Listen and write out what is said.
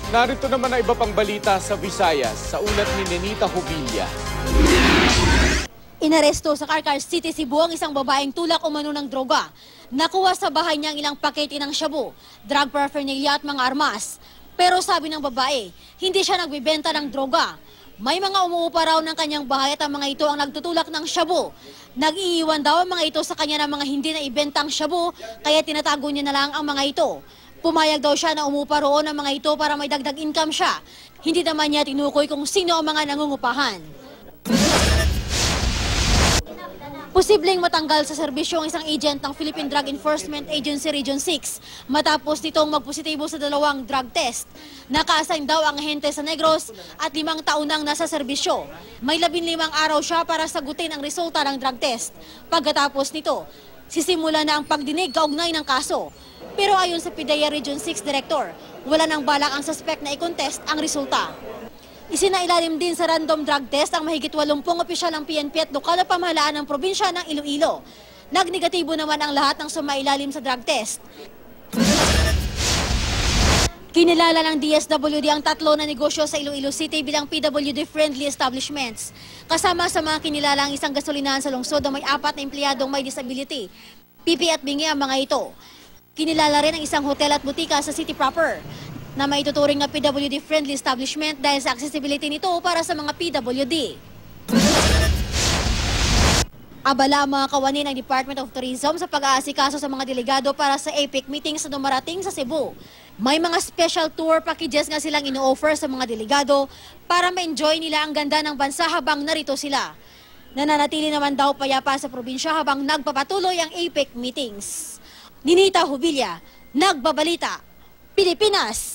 Narito naman ang iba pang balita sa Visayas sa ulat ni Nenita Hubilla. Inaresto sa Carcar City, Cebu ang isang babaeng tulak umano ng droga. Nakuha sa bahay niya ang ilang pakete ng shabu, drug paraphernalia at mga armas. Pero sabi ng babae, hindi siya nagbibenta ng droga. May mga umuupa raw ng kanyang bahay at ang mga ito ang nagtutulak ng shabu. Nag-iiwan daw ang mga ito sa kanya ng mga hindi na ibentang shabu, kaya tinatago niya na lang ang mga ito. Pumayag daw siya na umupa roon ang mga ito para may dagdag income siya. Hindi naman niya tinukoy kung sino ang mga nangungupahan. Posibleng matanggal sa serbisyo ang isang agent ng Philippine Drug Enforcement Agency Region 6 matapos nitong magpositibo sa 2 drug test. Naka-assign daw ang ahente sa Negros at 5 taon nang nasa serbisyo. May 15 araw siya para sagutin ang resulta ng drug test. Pagkatapos nito, sisimula na ang pagdinig kaugnay ng kaso. Pero ayon sa PIDEA Region 6 Director, wala nang balak ang suspect na i-contest ang resulta. Isinailalim din sa random drug test ang mahigit 80 opisyal ng PNP at lokal na pamahalaan ng probinsya ng Iloilo. Nagnegatibo naman ang lahat ng sumailalim sa drug test. Kinilala ng DSWD ang 3 na negosyo sa Iloilo City bilang PWD-friendly establishments. Kasama sa mga kinilala ang isang gasolinahan sa lungsod na may 4 na empleyadong may disability. Pipi at bingi ang mga ito. Kinilala rin ang isang hotel at butika sa city proper na maituturing na PWD-friendly establishment dahil sa accessibility nito para sa mga PWD. Abala mga kawani ng Department of Tourism sa pag-aasikaso sa mga delegado para sa APEC meetings na dumarating sa Cebu. May mga special tour packages nga silang ino-offer sa mga delegado para ma-enjoy nila ang ganda ng bansa habang narito sila. Nananatili naman daw payapa sa probinsya habang nagpapatuloy ang APEC meetings. Nenita Hubilla, Nagbabalita, Pilipinas.